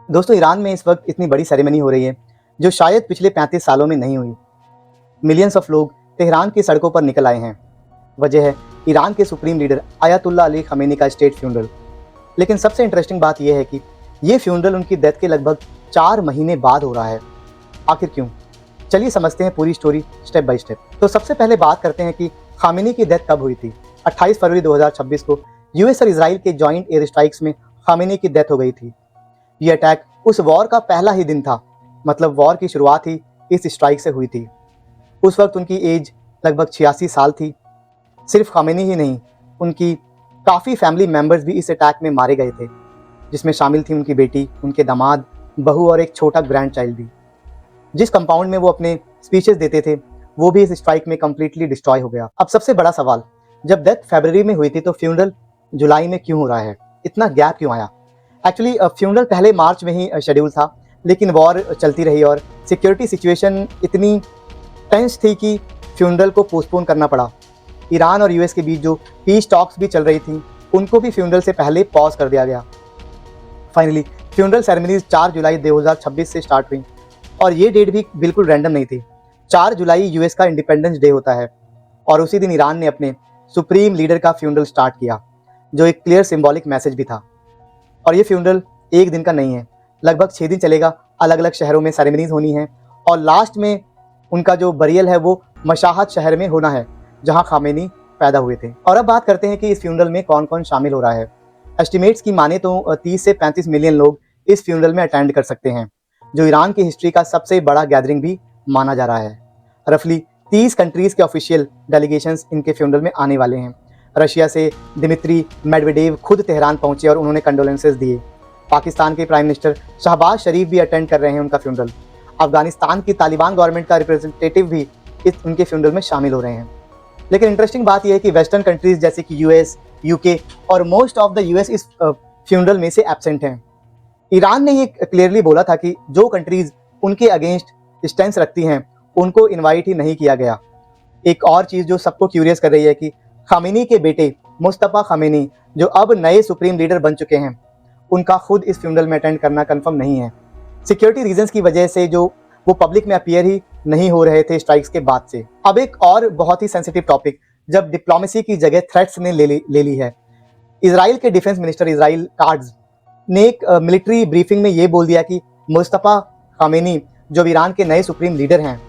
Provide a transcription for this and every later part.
दोस्तों, ईरान में इस वक्त इतनी बड़ी सेरेमनी हो रही है जो शायद पिछले 35 सालों में नहीं हुई। मिलियंस ऑफ लोग तेहरान की सड़कों पर निकल आए हैं। वजह है ईरान के supreme leader ayatollah Ali Khamenei का स्टेट फ्यूनरल। लेकिन सबसे इंटरेस्टिंग बात यह है कि ये फ्यूनरल उनकी डेथ के लगभग 4 महीने बाद हो रहा है। आखिर क्यों? चलिए समझते हैं पूरी स्टोरी स्टेप बाय स्टेप। तो सबसे पहले बात करते हैं कि खामेनी की डेथ कब हुई थी। 28 फरवरी 2026 को यूएस और इजराइल के जॉइंट एयर स्ट्राइक्स में खामेनी की डेथ हो गई थी। ये अटैक उस वॉर का पहला ही दिन था, मतलब वॉर की शुरुआत ही इस स्ट्राइक से हुई थी। उस वक्त उनकी एज लगभग 86 साल थी। सिर्फ खामेनी ही नहीं, उनकी काफ़ी फैमिली मेम्बर्स भी इस अटैक में मारे गए थे, जिसमें शामिल थी उनकी बेटी, उनके दामाद, बहू और एक छोटा ग्रैंड चाइल्ड भी। जिस कंपाउंड में वो अपने स्पीचेस देते थे वो भी इस स्ट्राइक में कम्प्लीटली डिस्ट्रॉय हो गया। अब सबसे बड़ा सवाल, जब डेथ फरवरी में हुई थी तो फ्यूनरल जुलाई में क्यों हो रहा है? इतना गैप क्यों आया? एक्चुअली फ्यूनरल पहले मार्च में ही शेड्यूल था, लेकिन वॉर चलती रही और सिक्योरिटी सिचुएशन इतनी टेंस थी कि फ्यूनरल को पोस्टपोन करना पड़ा। ईरान और यूएस के बीच जो पीस टॉक्स भी चल रही थी उनको भी फ्यूनरल से पहले पॉज कर दिया गया। फाइनली फ्यूनरल सेरेमनीज 4 जुलाई 2026 से स्टार्ट हुई और ये डेट भी बिल्कुल रैंडम नहीं थी। 4 जुलाई यूएस का इंडिपेंडेंस डे होता है और उसी दिन ईरान ने अपने सुप्रीम लीडर का फ्यूनरल स्टार्ट किया, जो एक क्लियर सिंबॉलिक मैसेज भी था। और ये फ्यूनरल एक दिन का नहीं है, लगभग 6 दिन चलेगा। अलग अलग शहरों में सेरेमनीज होनी है और लास्ट में उनका जो बरियल है वो मशाहत शहर में होना है, जहां खामेनी पैदा हुए थे। और अब बात करते हैं कि इस फ्यूनरल में कौन कौन शामिल हो रहा है। एस्टिमेट्स की माने तो 30 से 35 मिलियन लोग इस फ्यूनरल में अटेंड कर सकते हैं, जो ईरान की हिस्ट्री का सबसे बड़ा गैदरिंग भी माना जा रहा है। रफली 30 कंट्रीज के ऑफिशियल डेलीगेशंस इनके फ्यूनरल में आने वाले हैं। रशिया से दिमित्री मेडवेडेव खुद तेहरान पहुंचे और उन्होंने कंडोलेंसेस दिए। पाकिस्तान के प्राइम मिनिस्टर शहबाज शरीफ भी अटेंड कर रहे हैं उनका फ्यूनरल। अफगानिस्तान की तालिबान गवर्नमेंट का रिप्रेजेंटेटिव भी उनके फ्यूनरल में शामिल हो रहे हैं। लेकिन इंटरेस्टिंग बात यह है कि वेस्टर्न कंट्रीज जैसे कि यूएस, यूके और मोस्ट ऑफ द यूएस इस फ्यूनरल में से एब्सेंट हैं। ईरान ने ये क्लियरली बोला था कि जो कंट्रीज उनके अगेंस्ट स्टैंस रखती हैं उनको इनवाइट ही नहीं किया गया। एक और चीज़ जो सबको क्यूरियस कर रही है कि खामेनी के बेटे मुस्तफ़ा खामेनी, जो अब नए सुप्रीम लीडर बन चुके हैं, उनका खुद इस फ्यूनरल में अटेंड करना कंफर्म नहीं है। सिक्योरिटी रीजंस की वजह से जो वो पब्लिक में अपीयर ही नहीं हो रहे थे स्ट्राइक्स के बाद से। अब एक और बहुत ही सेंसिटिव टॉपिक, जब डिप्लोमेसी की जगह थ्रेट्स ने ले ली है। इजराइल के डिफेंस मिनिस्टर इजराइल काट्ज ने एक मिलिट्री ब्रीफिंग में ये बोल दिया कि मुस्तफ़ा खामेनी, जो ईरान के नए सुप्रीम लीडर हैं,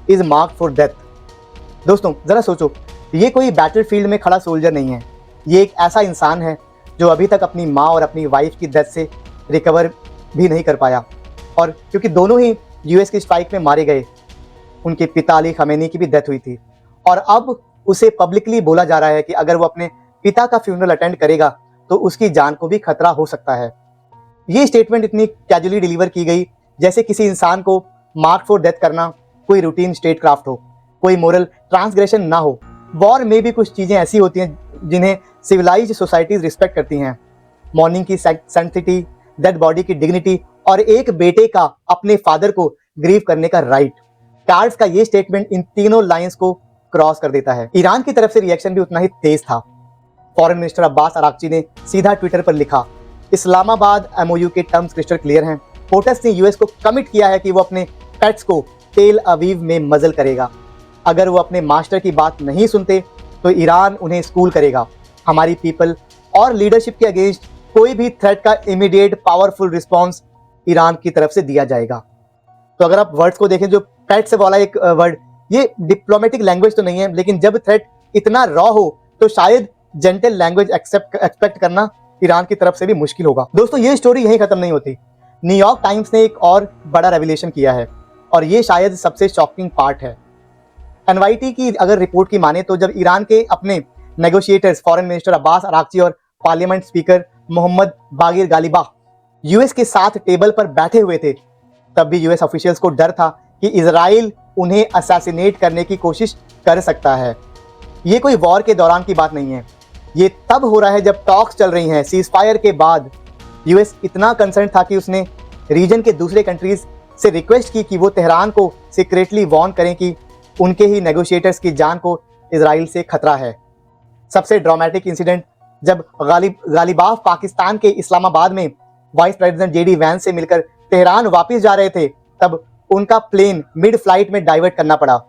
इज मार्क्ड फॉर डेथ। दोस्तों जरा सोचो, ये कोई बैटलफील्ड में खड़ा सोल्जर नहीं है, ये एक ऐसा इंसान है जो अभी तक अपनी माँ और अपनी वाइफ की डेथ से रिकवर भी नहीं कर पाया। और क्योंकि दोनों ही यूएस की स्ट्राइक में मारे गए, उनके पिता अली खमेनी की भी डेथ हुई थी और अब उसे पब्लिकली बोला जा रहा है कि अगर वो अपने पिता का फ्यूनरल अटेंड करेगा तो उसकी जान को भी खतरा हो सकता है। ये स्टेटमेंट इतनी कैजुअली डिलीवर की गई जैसे किसी इंसान को मार्क फॉर डेथ करना कोई रूटीन स्टेट क्राफ्ट हो, कोई मोरल ट्रांसग्रेशन ना हो। वॉर में भी कुछ चीज़ें ऐसी होती हैं जिन्हें सिविलाइज्ड सोसाइटीज रिस्पेक्ट करती हैं। मॉर्निंग की सैंक्टिटी, डेड बॉडी की डिग्निटी और एक बेटे का अपने फादर को ग्रीव करने का राइट। कार्ड्स का ये स्टेटमेंट इन तीनों लाइंस को क्रॉस कर देता है। ईरान की तरफ से रिएक्शन भी उतना ही तेज था। फॉरेन मिनिस्टर अब्बास अराक्ची ने सीधा ट्विटर पर लिखा, इस्लामाबाद एमओयू के टर्म्स क्रिस्टल क्लियर हैं। पोटस ने यूएस को कमिट किया है कि वो अपने पेट्स को तेल अवीव में मजल करेगा। अगर वो अपने मास्टर की बात नहीं सुनते तो ईरान उन्हें स्कूल करेगा। हमारी पीपल और लीडरशिप के अगेंस्ट कोई भी थ्रेट का इमीडिएट पावरफुल रिस्पॉन्स ईरान की तरफ से दिया जाएगा। तो अगर आप वर्ड्स को देखें, जो पेट से वाला एक वर्ड, ये डिप्लोमेटिक लैंग्वेज तो नहीं है, लेकिन जब थ्रेट इतना रॉ हो तो शायद जेंटल लैंग्वेज एक्सपेक्ट करना ईरान की तरफ से भी मुश्किल होगा। दोस्तों ये स्टोरी यहीं खत्म नहीं होती। न्यूयॉर्क टाइम्स ने एक और बड़ा रेवलेशन किया है और ये शायद सबसे शॉकिंग पार्ट है। एनवाईटी की अगर रिपोर्ट की माने तो जब ईरान के अपने negotiators foreign minister Abbas Araghchi और पार्लियामेंट स्पीकर मोहम्मद बागिर गालिबा यूएस के साथ टेबल पर बैठे हुए थे, तब भी यूएस ऑफिशियल्स को डर था कि इजराइल उन्हें असैसिनेट करने की कोशिश कर सकता है। ये कोई वॉर के दौरान की बात नहीं है, ये तब हो रहा है जब टॉक्स चल रही हैं। सीज फायर के बाद यूएस इतना कंसर्न था कि उसने रीजन के दूसरे कंट्रीज से रिक्वेस्ट की कि वो तेहरान को सीक्रेटली वार्न करें कि उनके ही नेगोशिएटर्स की जान को इजराइल से खतरा है। सबसे ड्रामेटिक इंसिडेंट जब गालिबाफ पाकिस्तान के इस्लामाबाद में वाइस प्रेसिडेंट जेडी वैंस से मिलकर तेहरान वापस जा रहे थे, तब उनका प्लेन मिड फ्लाइट में डाइवर्ट करना पड़ा।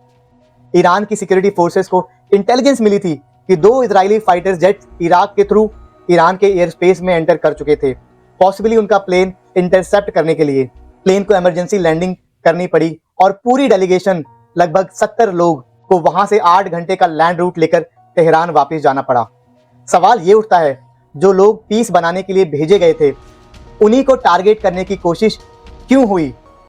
ईरान की सिक्योरिटी फोर्सेस को इंटेलिजेंस मिली थी कि 2 इजरायली फाइटर जेट्स इराक के थ्रू ईरान के एयर स्पेस में एंटर कर चुके थे, पॉसिबली उनका प्लेन इंटरसेप्ट करने के लिए। प्लेन को इमरजेंसी लैंडिंग करनी पड़ी और पूरी डेलीगेशन लगभग 70 लोग को वहां से 8 घंटे का लैंड रूट लेकर तेहरान वापस जाना पड़ा। सवाल ये उठता है, जो लोग पीस बनाने के लिए भेजे गए थे, उन्हीं को टारगेट करने की कोशिश क्यों हुई?